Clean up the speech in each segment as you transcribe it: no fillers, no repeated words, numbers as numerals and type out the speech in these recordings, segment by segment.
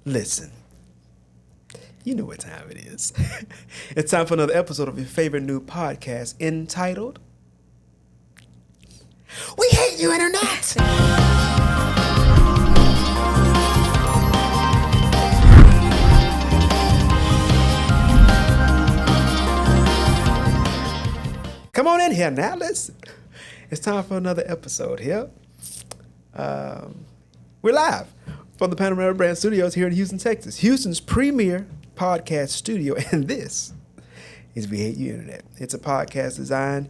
Listen, you know what time it is. It's time for another episode of your favorite new podcast entitled We Hate You, Internet! Come on in here now, listen. It's time for another episode here. We're live from the Panorama Brand Studios here in Houston, Texas. Houston's premier podcast studio, and this is We Hate You Internet. It's a podcast designed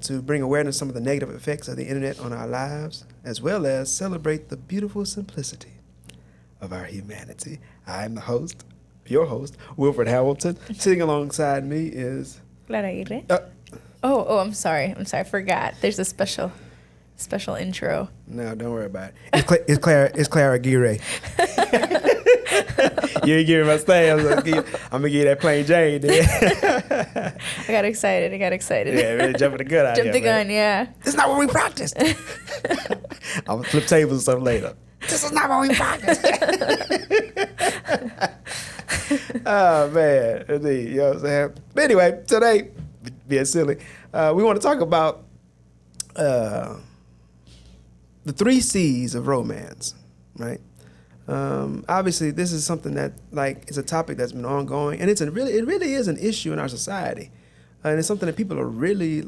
to bring awareness to some of the negative effects of the internet on our lives, as well as celebrate the beautiful simplicity of our humanity. I'm the host, your host, Wilfred Hamilton. Sitting alongside me is... Clara Aguirre. I'm sorry. I forgot. There's a special intro. No, don't worry about it. It's Clara Aguirre. You ain't giving my stay. I'm gonna give you that plain Jane. I got excited. Yeah, really jumping the gun out Jump the gun, man. yeah. This is not what we practiced. I'm gonna flip tables or something later. This is not what we practiced. Oh man, indeed. You know what I'm saying? But anyway, today, being silly, we want to talk about the 3 C's of romance, right? Obviously, this is something that is a topic that's been ongoing, and it really is an issue in our society, and it's something that people are really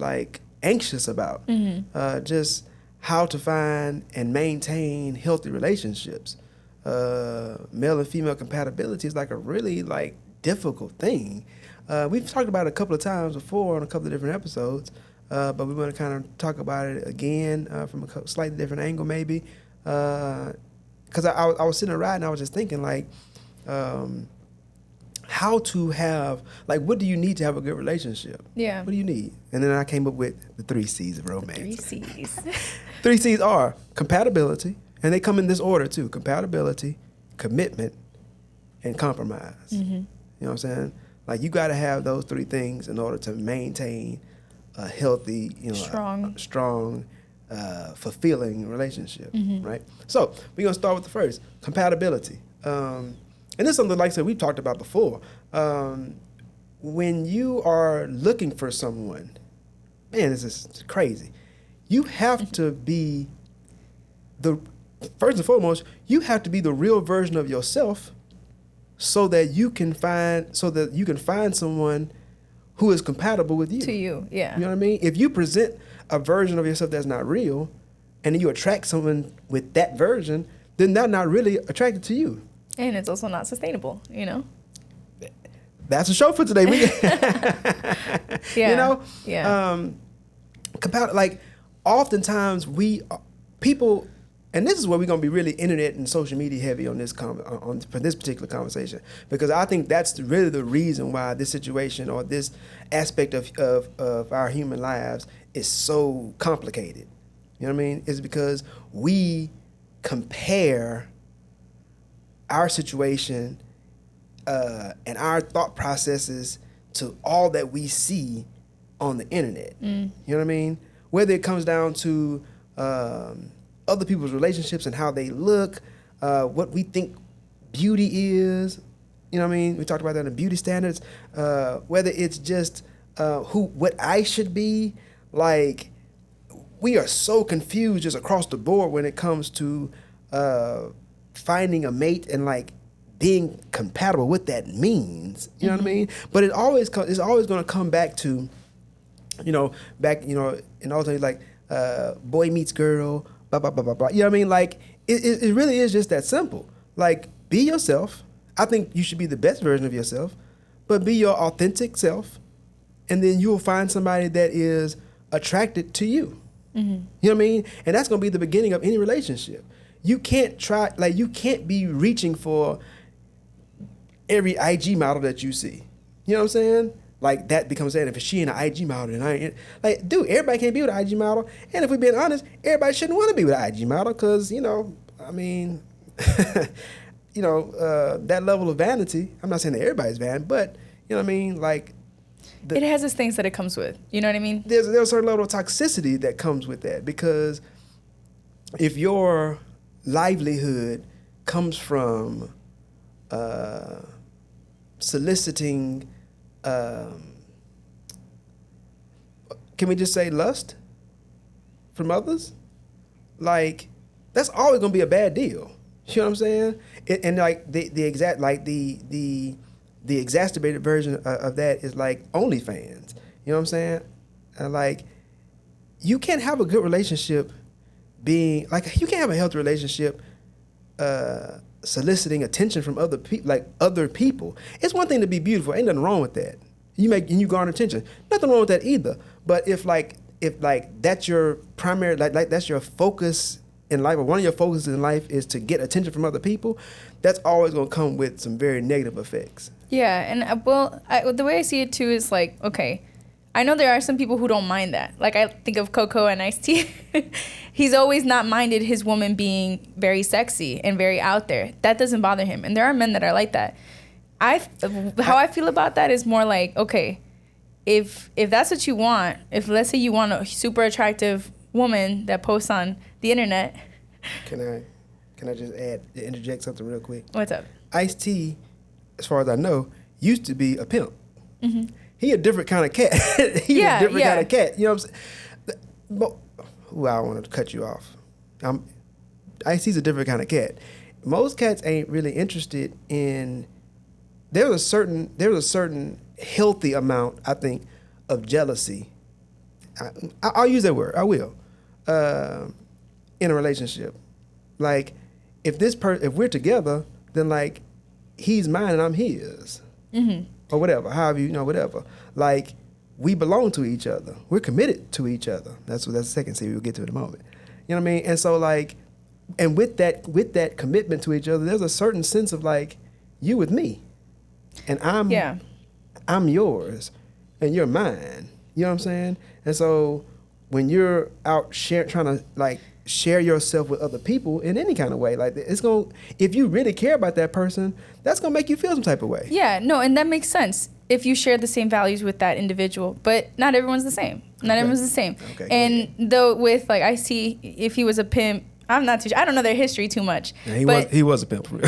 anxious about. Mm-hmm. Just how to find and maintain healthy relationships. Male and female compatibility is a really difficult thing. We've talked about it a couple of times before on a couple of different episodes. But we want to kind of talk about it again from a slightly different angle, maybe. Because I was sitting there riding, I was just thinking, how to have, what do you need to have a good relationship? Yeah. What do you need? And then I came up with the 3 C's of romance. 3 C's. 3 C's are compatibility, and they come in this order, too. Compatibility, commitment, and compromise. Mm-hmm. You know what I'm saying? You got to have those 3 things in order to maintain a healthy, strong, fulfilling relationship, mm-hmm. right? So we're gonna start with the first, compatibility. And this is something, like I said, we've talked about before. When you are looking for someone, man, this is crazy. You have to be first and foremost, you have to be the real version of yourself, so that you can find someone who is compatible with you. To you, yeah. You know what I mean? If you present a version of yourself that's not real, and then you attract someone with that version, then they're not really attracted to you. And it's also not sustainable, you know? That's a show for today. Yeah. You know? Yeah. Oftentimes people, and this is where we're going to be really internet and social media heavy on this for this particular conversation, because I think that's really the reason why this situation or this aspect of our human lives is so complicated. You know what I mean? It's because we compare our situation and our thought processes to all that we see on the internet. Mm. You know what I mean? Whether it comes down to other people's relationships and how they look, what we think beauty is, you know what I mean? We talked about that in beauty standards. Whether it's just what I should be, we are so confused just across the board when it comes to finding a mate and being compatible. What that means, you know what I mean? But it's always going to come back to, in all things boy meets girl. Blah, blah, blah, blah, blah. You know what I mean? It really is just that simple. Be yourself. I think you should be the best version of yourself, but be your authentic self, and then you'll find somebody that is attracted to you. Mm-hmm. You know what I mean? And that's going to be the beginning of any relationship. You can't you can't be reaching for every IG model that you see. You know what I'm saying? That becomes saying, if she ain't an IG model, then I ain't. Dude, everybody can't be with an IG model. And if we're being honest, everybody shouldn't want to be with an IG model because, that level of vanity, I'm not saying that everybody's van, but, you know what I mean? It has its things that it comes with. You know what I mean? There's a certain level of toxicity that comes with that, because if your livelihood comes from soliciting, can we just say lust from others? Like, that's always gonna be a bad deal. You know what I'm saying? And like the exacerbated version of that is like OnlyFans. You know what I'm saying? And like, you can't have a good relationship being like, you can't have a healthy relationship soliciting attention from other people. Like, other people. It's one thing to be beautiful. Ain't nothing wrong with that. You garner attention. Nothing wrong with that either. But if that's your primary, like that's your focus in life, or one of your focuses in life is to get attention from other people, that's always going to come with some very negative effects. Yeah, and the way I see it too is like, okay, I know there are some people who don't mind that. Like, I think of Coco and Ice-T. He's always not minded his woman being very sexy and very out there. That doesn't bother him. And there are men that are like that. How I feel about that is more like, okay, if that's what you want, if let's say you want a super attractive woman that posts on the internet. Can I just interject something real quick? What's up? Ice-T, as far as I know, used to be a pimp. Mm-hmm. He a different kind of cat. He's a different kind of cat. You know what I'm saying? But, I don't want to cut you off. Ice-T's a different kind of cat. Most cats ain't really interested in. There's a certain healthy amount, I think, of jealousy. I'll use that word. I will. In a relationship, like, if we're together, then like, he's mine and I'm his, or whatever. However, whatever. Like, we belong to each other. We're committed to each other. That's the second C. We'll get to in a moment. You know what I mean? And so like, and with that commitment to each other, there's a certain sense of like, you with me, and I'm yours, and you're mine. You know what I'm saying? And so when you're out trying to like share yourself with other people in any kind of way, like, if you really care about that person, that's gonna make you feel some type of way. Yeah, no, and that makes sense if you share the same values with that individual, but not everyone's the same. Everyone's the same. Okay, and though with like, I see if he was a pimp, I'm not too sure. I don't know their history too much. Yeah, he was a pimp for real.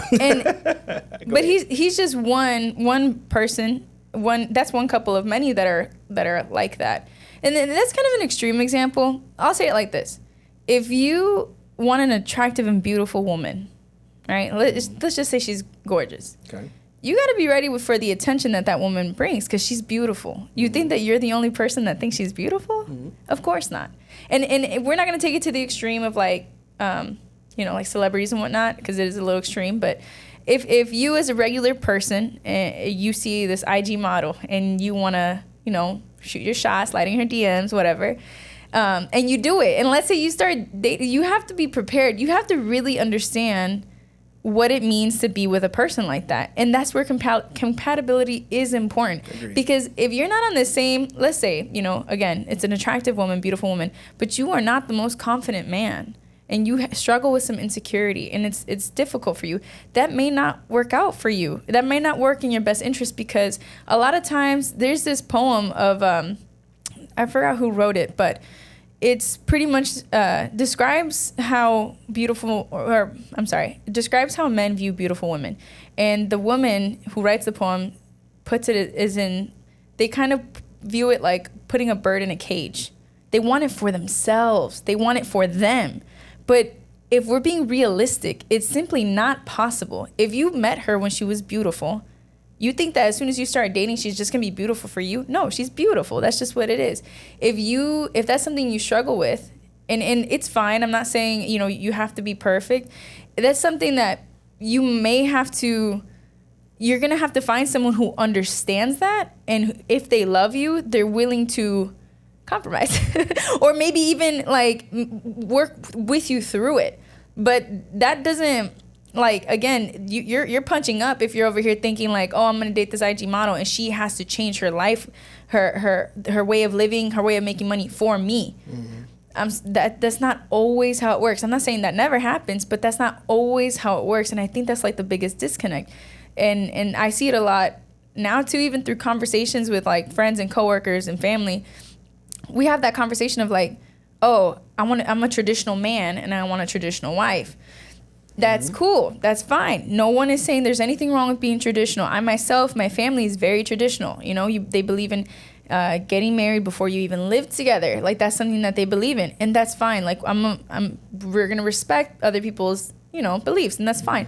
But he's just one person. That's one couple of many that are like that. And that's kind of an extreme example. I'll say it like this. If you want an attractive and beautiful woman, right? Let's just say she's gorgeous. Okay. You got to be ready for the attention that woman brings, because she's beautiful. You think that you're the only person that thinks she's beautiful? Mm-hmm. Of course not. And we're not going to take it to the extreme of like, like celebrities and whatnot, because it is a little extreme. But if you as a regular person, you see this IG model and you want to, shoot your shot, sliding her DMs, whatever, and you do it. And let's say you start dating, you have to be prepared. You have to really understand what it means to be with a person like that. And that's where compatibility is important. Agreed. Because if you're not on the same, let's say, again, it's an attractive woman, beautiful woman, but you are not the most confident man, and you struggle with some insecurity, and it's difficult for you, that may not work out for you. That may not work in your best interest, because a lot of times there's this poem of, I forgot who wrote it, but it's pretty much describes how describes how men view beautiful women. And the woman who writes the poem puts it as in, they kind of view it like putting a bird in a cage. They want it for themselves. They want it for them. But if we're being realistic, it's simply not possible. If you met her when she was beautiful, you think that as soon as you start dating, she's just gonna be beautiful for you? No, she's beautiful. That's just what it is. If that's something you struggle with, and it's fine. I'm not saying, you have to be perfect. That's something that you're gonna have to find someone who understands that, and if they love you, they're willing to compromise or maybe even like work with you through it. But that doesn't, like, again, you're punching up if you're over here thinking like, oh, I'm gonna date this IG model and she has to change her life, her way of living, her way of making money for me. Mm-hmm. That's not always how it works. I'm not saying that never happens, but that's not always how it works. And I think that's like the biggest disconnect. And I see it a lot now too, even through conversations with like friends and coworkers and family. We have that conversation of like, oh, I'm a traditional man and I want a traditional wife. That's cool. That's fine. No one is saying there's anything wrong with being traditional. I myself, my family is very traditional. You know, they believe in getting married before you even live together. Like, that's something that they believe in, and that's fine. Like, we're gonna respect other people's, you know, beliefs, and that's fine.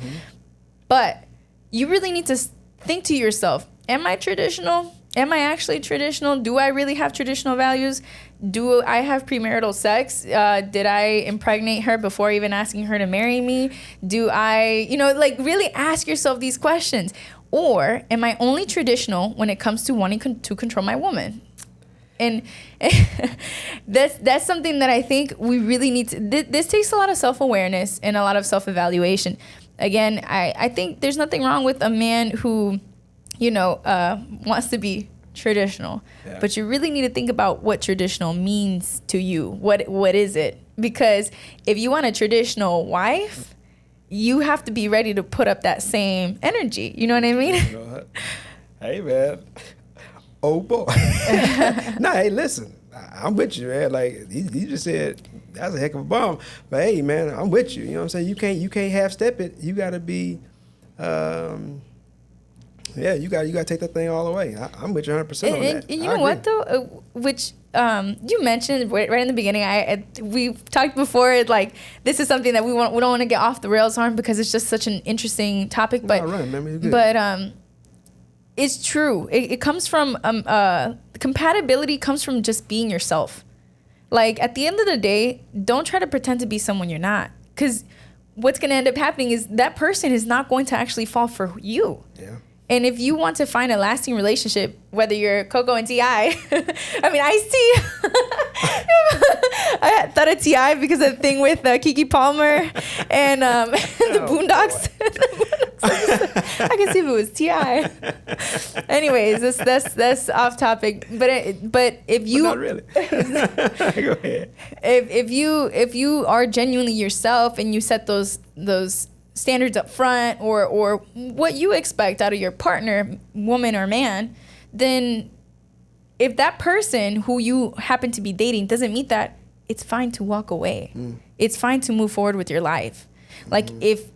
But you really need to think to yourself: am I traditional? Am I actually traditional? Do I really have traditional values? Do I have premarital sex? Did I impregnate her before even asking her to marry me? Do I, you know, like, really ask yourself these questions? Or am I only traditional when it comes to wanting to control my woman? And that's something that I think we really need to, this takes a lot of self-awareness and a lot of self-evaluation. Again, I think there's nothing wrong with a man who, you know, wants to be traditional, but you really need to think about what traditional means to you. What is it? Because if you want a traditional wife, you have to be ready to put up that same energy. You know what I mean? Hey, man. Oh, boy. Nah, hey, listen. I'm with you, man. Like, you just said, that's a heck of a bomb. But, hey, man, I'm with you. You know what I'm saying? You can't half-step it. You got to be... yeah, you got to take that thing all the way. I'm with you 100% on that. And you know what, though? Which you mentioned right in the beginning. We talked before, like, this is something that we don't want to get off the rails on because it's just such an interesting topic. But it's true. It comes from compatibility comes from just being yourself. Like, at the end of the day, don't try to pretend to be someone you're not, because what's going to end up happening is that person is not going to actually fall for you. Yeah. And if you want to find a lasting relationship, whether you're Coco and T.I., I mean, Ice-T. I thought of T.I. because of the thing with Keke Palmer and the Boondocks. I can see if it was T.I. Anyways, that's off topic. But if you... But not really. Go ahead. If you are genuinely yourself and you set those standards up front, or what you expect out of your partner, woman or man, then if that person who you happen to be dating doesn't meet that, it's fine to walk away. It's fine to move forward with your life. Like, if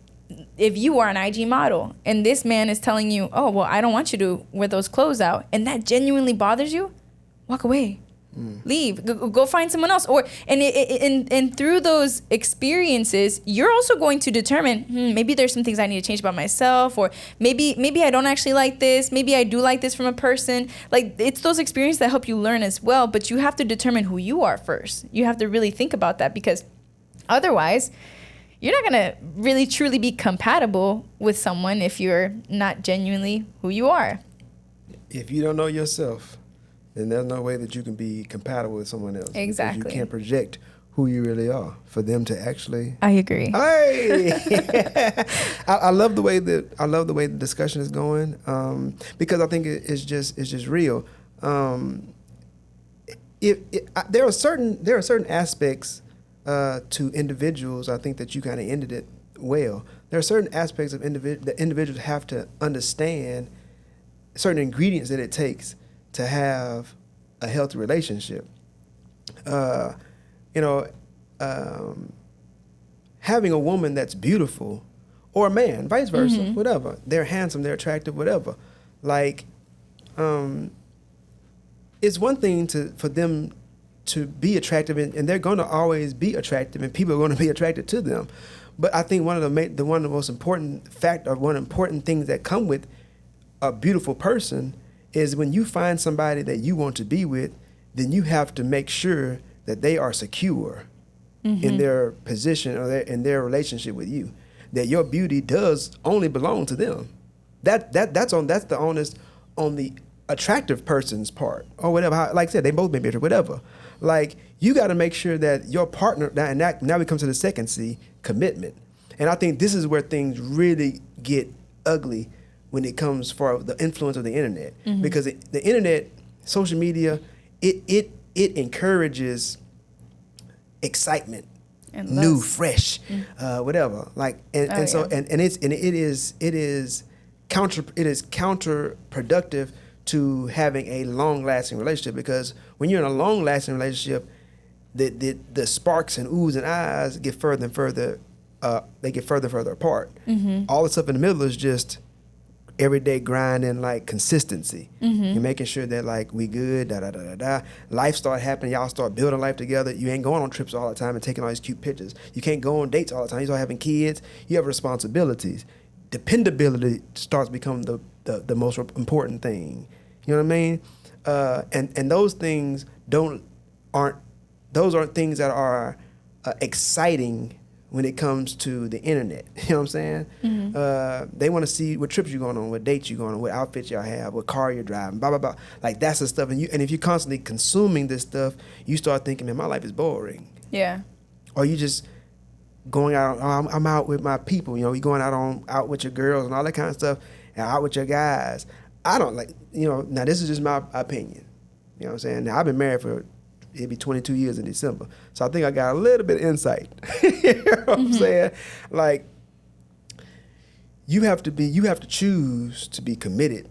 you are an IG model and this man is telling you, oh, well, I don't want you to wear those clothes out, and that genuinely bothers you, walk away. Leave. Go find someone else. And through those experiences, you're also going to determine, maybe there's some things I need to change about myself, or maybe I don't actually like this. Maybe I do like this from a person. Like, it's those experiences that help you learn as well. But you have to determine who you are first. You have to really think about that, because otherwise, you're not going to really truly be compatible with someone if you're not genuinely who you are. If you don't know yourself, then there's no way that you can be compatible with someone else. Exactly. Because you can't project who you really are for them to actually... I agree. Hey! I love the way the discussion is going, because I think it's just real. There are certain aspects to individuals. I think that you kind of ended it well. There are certain aspects of that individuals have to understand, certain ingredients that it takes to have a healthy relationship. Having a woman that's beautiful, or a man, vice versa, whatever. They're handsome, they're attractive, whatever. Like, it's one thing for them to be attractive, and they're going to always be attractive, and people are going to be attracted to them. But I think one of the most important one important things that come with a beautiful person is when you find somebody that you want to be with, then you have to make sure that they are secure in their position or in their relationship with you. That your beauty does only belong to them. That's the onus on the attractive person's part, or whatever. Like I said, they both may be attractive, whatever. Like, you got to make sure that your partner, now we come to the second C, commitment. And I think this is where things really get ugly when it comes for the influence of the internet, because the internet, social media, it encourages excitement, and new, fresh, whatever. Like, it is counterproductive to having a long-lasting relationship, because when you're in a long-lasting relationship, the sparks and oohs and ahs get further and further they get further and further apart. Mm-hmm. All the stuff in the middle is just everyday grind and like consistency. Mm-hmm. You're making sure that like we good, life start happening, y'all start building life together. You ain't going on trips all the time and taking all these cute pictures. You can't go on dates all the time. You start having kids. You have responsibilities. Dependability starts becoming the most important thing. You know what I mean? And those things aren't things that are exciting when it comes to the internet. You know what I'm saying? Mm-hmm. They want to see what trips you're going on, what dates you're going on, what outfits y'all have, what car you're driving, blah, blah, blah. Like, that's the stuff. And if you're constantly consuming this stuff, you start thinking, man, my life is boring. Yeah. Or you just going out, I'm out with my people. You know, you're going out with your girls and all that kind of stuff, and out with your guys. I don't like, now this is just my opinion. You know what I'm saying? Now, I've been married for, it'll be 22 years in December. So I think I got a little bit of insight. You know what I'm saying? Like, you have to choose to be committed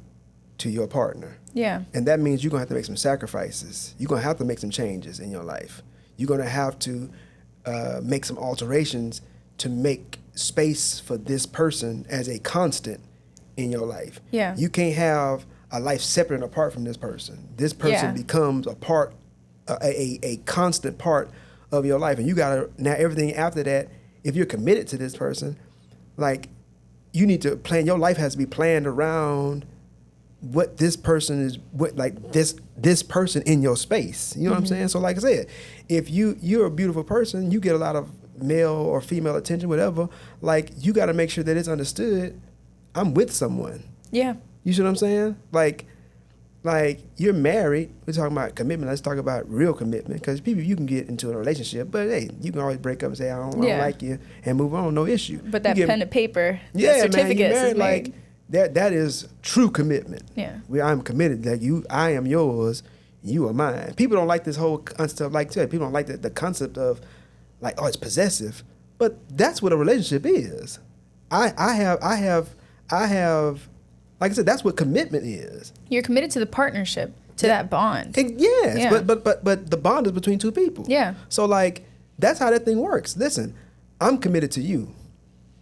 to your partner. Yeah. And that means you're going to have to make some sacrifices. You're going to have to make some changes in your life. You're going to have to make some alterations to make space for this person as a constant in your life. Yeah. You can't have a life separate and apart from this person. This person becomes a part, a constant part of your life. And you got to, now everything after that, if you're committed to this person, like, you need to plan, your life has to be planned around what this person is, this person in your space. You know what I'm saying? So like I said, if you're a beautiful person, you get a lot of male or female attention, whatever, like, you got to make sure that it's understood, I'm with someone. Yeah. You see what I'm saying? Like you're married. We're talking about commitment. Let's talk about real commitment, because people, you can get into a relationship, but hey, you can always break up and say, I don't like you, and move on, no issue. But that pen and paper, yeah, certificate man, like that is true commitment. Yeah. I'm committed that I am yours, you are mine. People don't like this whole concept, people don't like the concept of like, oh, it's possessive. But that's what a relationship is. I have like I said, that's what commitment is. You're committed to the partnership, to that bond. Yes, Yeah. but the bond is between two people. Yeah. So like, that's how that thing works. Listen, I'm committed to you.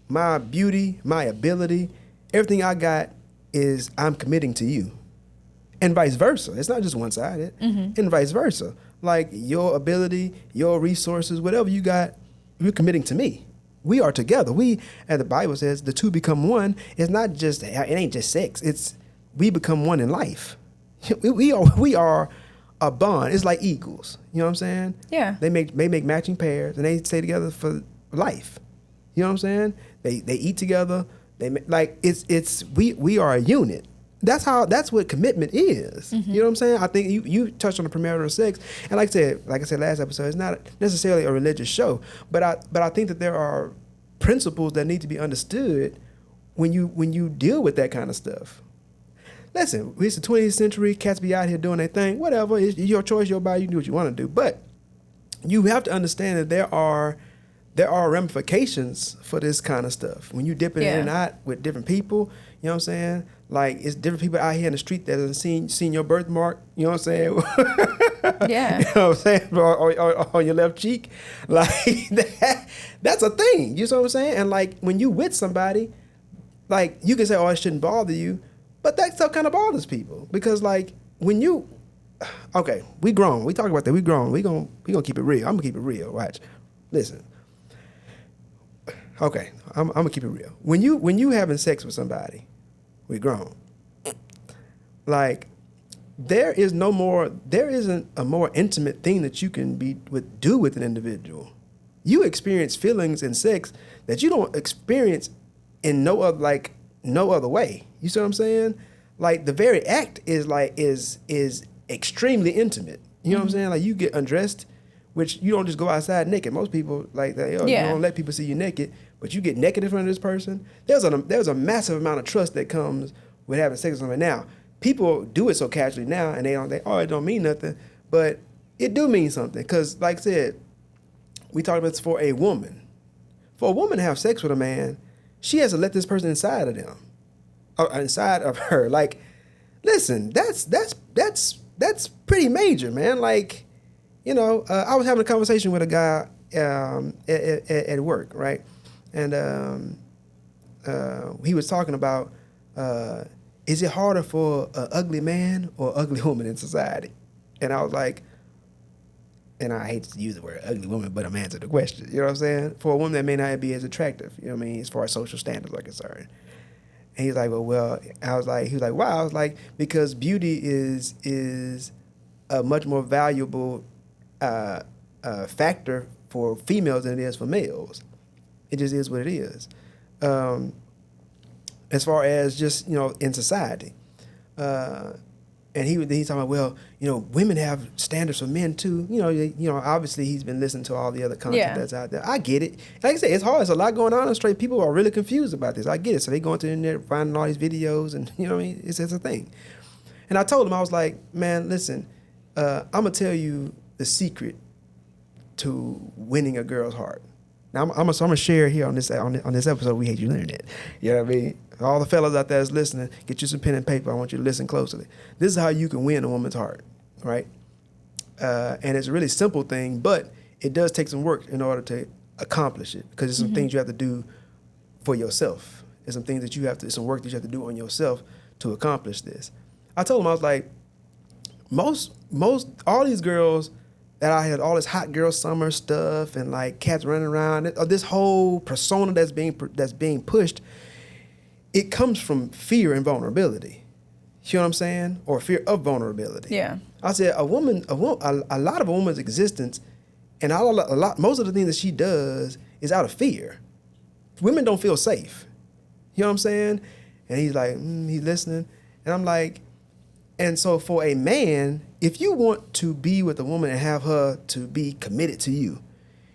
My beauty, my ability, everything I got is I'm committing to you. And vice versa. It's not just one-sided. And vice versa. Like, your ability, your resources, whatever you got, you're committing to me. We are together. As the Bible says, the two become one. It's not just, it ain't just sex. It's, we become one in life. We are a bond. It's like eagles. You know what I'm saying? Yeah. They make matching pairs, and they stay together for life. You know what I'm saying? They eat together. We are a unit. That's what commitment is. You know what I'm saying? I think you touched on the premarital sex, and like I said last episode, it's not necessarily a religious show, but I think that there are principles that need to be understood when you deal with that kind of stuff. Listen, it's the 20th century. Cats be out here doing their thing. Whatever, it's your choice, your body. You can do what you want to do, but you have to understand that there are ramifications for this kind of stuff. When you dip in and out with different people, you know what I'm saying? Like, it's different people out here in the street that have seen your birthmark, you know what I'm saying? Yeah. You know what I'm saying? Or on your left cheek. Like, that's a thing. You know what I'm saying? And like, when you with somebody, like, you can say, oh, it shouldn't bother you, but that stuff kind of bothers people. Because like, when you, okay, we grown. We talk about that. We grown. We gonna keep it real. I'm gonna keep it real. Watch. Listen. Okay, I'm gonna keep it real. When you having sex with somebody, we grown. Like, there isn't a more intimate thing that you can do with an individual. You experience feelings in sex that you don't experience in no other way. You see what I'm saying? Like, the very act is extremely intimate. You know what I'm saying? Like, you get undressed, which you don't just go outside naked. Most people like that. You don't let people see you naked, but you get naked in front of this person. There's a massive amount of trust that comes with having sex with somebody. Now, people do it so casually now, and it don't mean nothing, but it do mean something. Because, like I said, we talked about this for a woman. For a woman to have sex with a man, she has to let this person inside of them, or inside of her. Like, listen, that's pretty major, man. Like, I was having a conversation with a guy at work, right? and he was talking about, is it harder for an ugly man or ugly woman in society? And I was like, and I hate to use the word ugly woman, but I'm answering the question. You know what I'm saying? For a woman that may not be as attractive, you know what I mean, as far as social standards are concerned. And he's like, well, I was like, he was like, wow. I was like, because beauty is a much more valuable factor for females than it is for males. It just is what it is. As far as just, you know, in society. And he's talking about, well, you know, women have standards for men too. You know, obviously he's been listening to all the other content that's out there. I get it. Like I said, it's hard. There's a lot going on. Straight people are really confused about this. I get it. So they go into the internet, finding all these videos, and you know what I mean? It's a thing. And I told him, I was like, man, listen, I'm gonna tell you the secret to winning a girl's heart. Now I'm gonna share here on this episode. We hate you learning it. You know what I mean? All the fellas out there that's listening, get you some pen and paper. I want you to listen closely. This is how you can win a woman's heart, right? And it's a really simple thing, but it does take some work in order to accomplish it, because there's some things you have to do for yourself. There's some things that you have to, some work that you have to do on yourself to accomplish this. I told him, I was like, most all these girls that I had, all this hot girl summer stuff and like cats running around, this whole persona that's being pushed, it comes from fear and vulnerability. You know what I'm saying? Or fear of vulnerability. Yeah. I said a lot of a woman's existence, and most of the things that she does is out of fear. Women don't feel safe. You know what I'm saying? And he's like, he's listening, and I'm like, and so for a man, if you want to be with a woman and have her to be committed to you,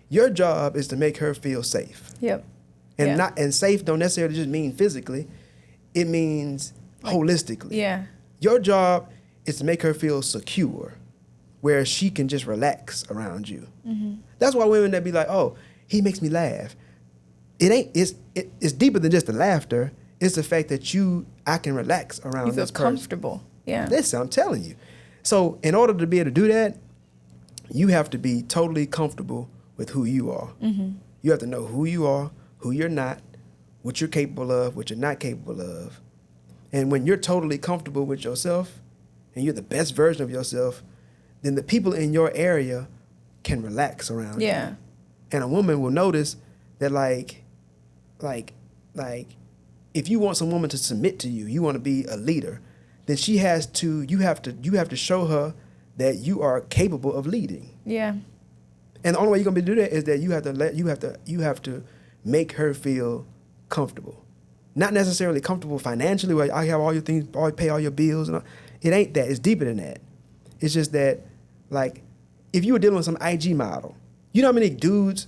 your job is to make her feel safe. Yep. And safe don't necessarily just mean physically. It means holistically. Yeah. Your job is to make her feel secure, where she can just relax around you. Mm-hmm. That's why women that be like, oh, he makes me laugh. It's deeper than just the laughter. It's the fact that I can relax around this person. You feel comfortable. Yeah. Listen, I'm telling you. So in order to be able to do that, you have to be totally comfortable with who you are. Mm-hmm. You have to know who you are, who you're not, what you're capable of, what you're not capable of. And when you're totally comfortable with yourself and you're the best version of yourself, then the people in your area can relax around you. And a woman will notice that like if you want some woman to submit to you, you want to be a leader, then you have to show her that you are capable of leading. Yeah. And the only way you're gonna be able to do that is that you have to make her feel comfortable. Not necessarily comfortable financially, where I have all your things, I pay all your bills, and all. It ain't that. It's deeper than that. It's just that, like, if you were dealing with some IG model, you know how many dudes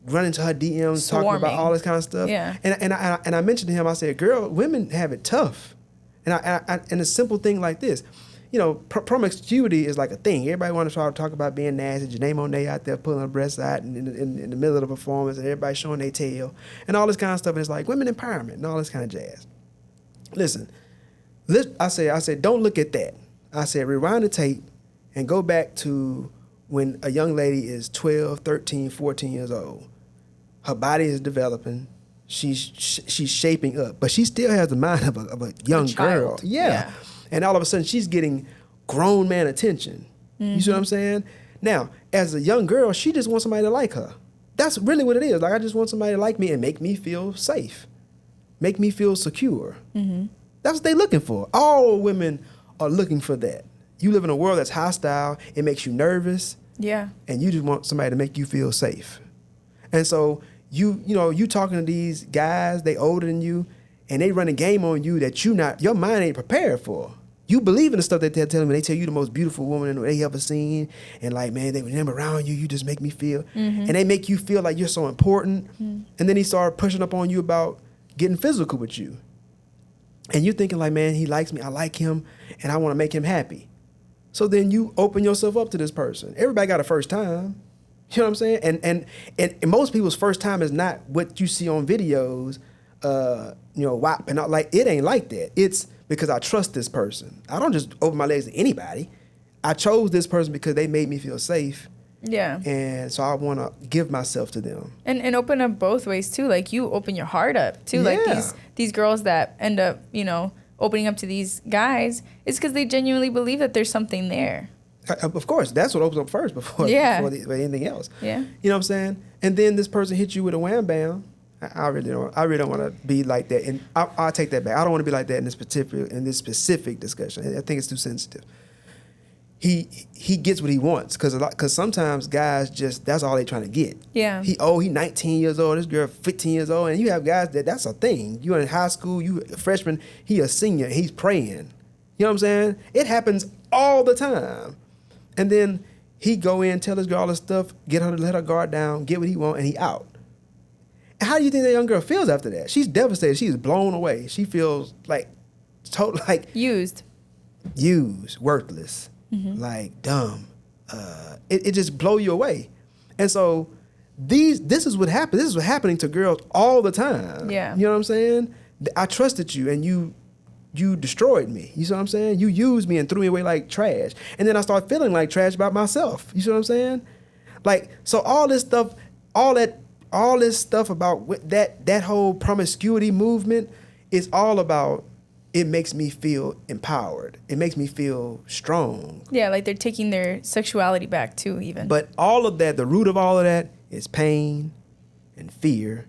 run into her DMs talking about all this kind of stuff. Yeah. And I mentioned to him, I said, women have it tough, and a simple thing like this. You know, promiscuity is like a thing. Everybody want to try to talk about being nasty. Janelle Monáe out there pulling her breasts out in the middle of the performance, and everybody showing their tail and all this kind of stuff. And it's like women empowerment and all this kind of jazz. Listen, I said, don't look at that. I said, rewind the tape and go back to when a young lady is 12, 13, 14 years old. Her body is developing. She's shaping up, but she still has the mind of a young girl. Yeah. And all of a sudden, she's getting grown man attention. Mm-hmm. You see what I'm saying? Now, as a young girl, she just wants somebody to like her. That's really what it is. Like, I just want somebody to like me and make me feel safe, make me feel secure. Mm-hmm. That's what they're looking for. All women are looking for that. You live in a world that's hostile. It makes you nervous. Yeah. And you just want somebody to make you feel safe. And so you talking to these guys, they older than you, and they run a game on you that your mind ain't prepared for. You believe in the stuff that they're telling me. They tell you the most beautiful woman they ever seen. And like, man, when I'm around you, you just make me feel. Mm-hmm. And they make you feel like you're so important. Mm-hmm. And then he started pushing up on you about getting physical with you. And you're thinking like, man, he likes me. I like him. And I want to make him happy. So then you open yourself up to this person. Everybody got a first time. You know what I'm saying? And most people's first time is not what you see on videos, WHY.I, and like, it ain't like that. It's because I trust this person. I don't just open my legs to anybody. I chose this person because they made me feel safe, Yeah. And so I want to give myself to them. And open up both ways too. Like you open your heart up too. Yeah. Like these girls that end up, opening up to these guys, it's because they genuinely believe that there's something there. Of course, that's what opens up first before anything else. Yeah. You know what I'm saying? And then this person hits you with a wham bam. I really don't want to be like that. And I'll take that back. I don't want to be like that in this specific discussion. I think it's too sensitive. He gets what he wants because sometimes guys that's all they trying to get. Yeah. He 19 years old. This girl 15 years old, and you have guys that's a thing. You in high school, you a freshman. He a senior. He's praying. You know what I'm saying? It happens all the time. And then he go in, tell this girl all this stuff, get her to let her guard down, get what he want, and he out. And how do you think that young girl feels after that? She's devastated. She's blown away. She feels like used, worthless. Mm-hmm. Like dumb. It just blow you away. And so this is what happens. This is what's happening to girls all the time. Yeah. You know what I'm saying? I trusted you and you destroyed me. You see what I'm saying? You used me and threw me away like trash. And then I started feeling like trash about myself. You see what I'm saying? Like, so all this stuff about that whole promiscuity movement is all about, it makes me feel empowered. It makes me feel strong. Yeah, like they're taking their sexuality back too, even. But all of that, the root of all of that is pain and fear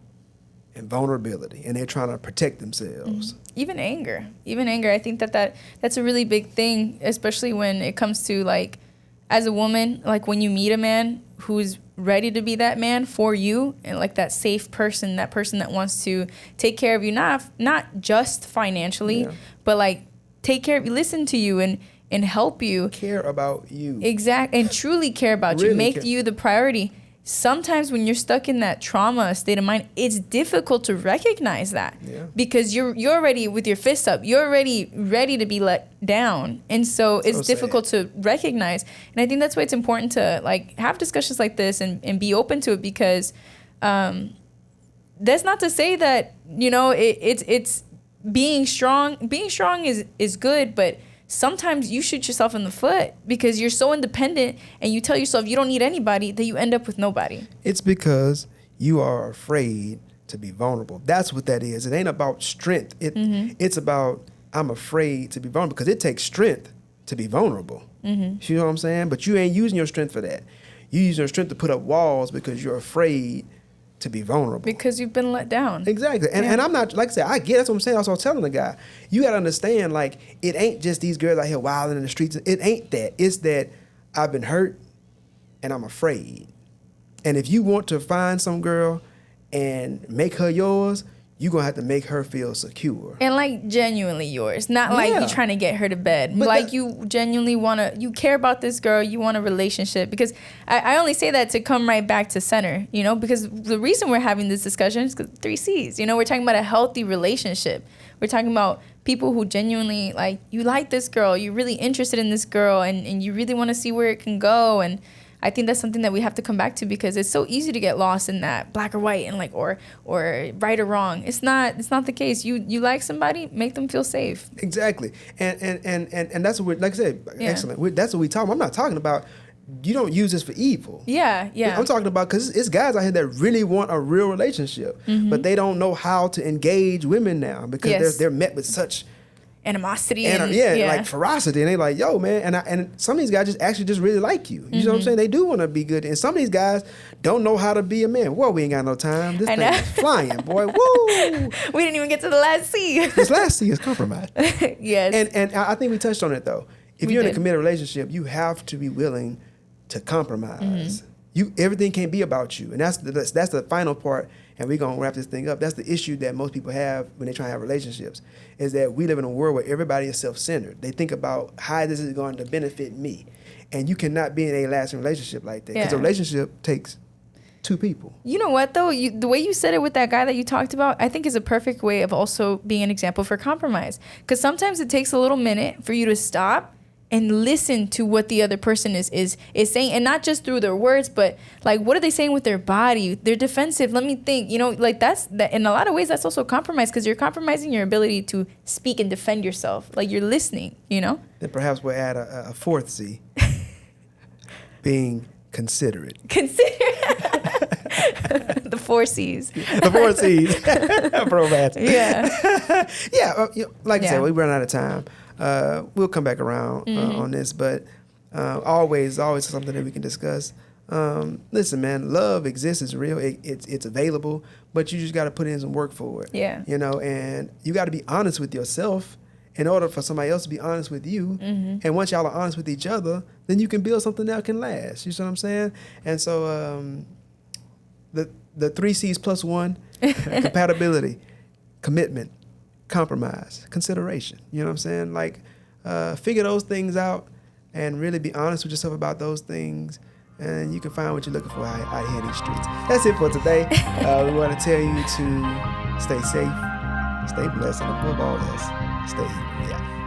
and vulnerability. And they're trying to protect themselves. Mm-hmm. Even anger. I think that's a really big thing, especially when it comes to, like, as a woman, like when you meet a man who's ready to be that man for you, and like that safe person, that person that wants to take care of you, not just financially, but like take care of you, listen to you and help you. Care about you. Exactly. And truly care about really you. Make you the priority. Sometimes when you're stuck in that trauma state of mind, it's difficult to recognize that because you're already with your fists up. You're already ready to be let down. And so it's difficult to recognize. And I think that's why it's important to like have discussions like this and be open to it, because that's not to say that, it's being strong. Being strong is good, but sometimes you shoot yourself in the foot because you're so independent and you tell yourself you don't need anybody that you end up with nobody. It's because you are afraid to be vulnerable. That's what that is. It ain't about strength. It's about, I'm afraid to be vulnerable, because it takes strength to be vulnerable. Mm-hmm. You know what I'm saying? But you ain't using your strength for that. You use your strength to put up walls because you're afraid to be vulnerable. Because you've been let down. Exactly. And I'm not, like I said, I get, that's what I'm saying. That's what I was telling the guy. You got to understand, like, it ain't just these girls out here wilding in the streets. It ain't that. It's that I've been hurt and I'm afraid. And if you want to find some girl and make her yours, you're going to have to make her feel secure. And like genuinely yours. Not like you trying to get her to bed. But like you genuinely you care about this girl, you want a relationship. Because I only say that to come right back to center, because the reason we're having this discussion is because 3 C's. We're talking about a healthy relationship. We're talking about people who genuinely, like, you like this girl, you're really interested in this girl, and you really want to see where it can go. And I think that's something that we have to come back to, because it's so easy to get lost in that black or white and like or right or wrong. It's not the case. You like somebody, make them feel safe. Exactly. And that's what we're, like I said, excellent. That's what we talking about. I'm not talking about you don't use this for evil. Yeah. I'm talking about, because it's guys out here that really want a real relationship, but they don't know how to engage women now, because they're met with such animosity like ferocity, and they like, yo, man, and some of these guys just really like you. You know what I'm saying? They do want to be good, and some of these guys don't know how to be a man. Well, we ain't got no time. This thing is flying, boy. Woo! We didn't even get to the last C. This last C is compromise. Yes. And I think we touched on it though. If you're in a committed relationship, you have to be willing to compromise. Everything can't be about you, and that's the final part. And we're going to wrap this thing up. That's the issue that most people have when they try to have relationships, is that we live in a world where everybody is self-centered. They think about how this is going to benefit me. And you cannot be in a lasting relationship like that, because a relationship takes 2 people. You know what, though? The way you said it with that guy that you talked about, I think is a perfect way of also being an example for compromise. Because sometimes it takes a little minute for you to stop and listen to what the other person is saying, and not just through their words, but like, what are they saying with their body? They're defensive. Let me think. Like that's in a lot of ways, that's also compromise, because you're compromising your ability to speak and defend yourself. Like, you're listening. Then perhaps we'll add a 4th C, being Considerate. The 4 C's. The 4 C's. Romantic. Yeah. Yeah. Like I said, we run out of time. We'll come back around on this, but always something that we can discuss. Listen, man, love exists. It's real. It's available, but you just got to put in some work for it. Yeah. And you got to be honest with yourself in order for somebody else to be honest with you. And once y'all are honest with each other, then you can build something that can last. You see what I'm saying? And so the 3 C's plus 1, compatibility, commitment, compromise, consideration. You know what I'm saying? Like, figure those things out and really be honest with yourself about those things. And you can find what you're looking for out here in these streets. That's it for today. We want to tell you to stay safe, stay blessed, and above all else, stay here. Yeah.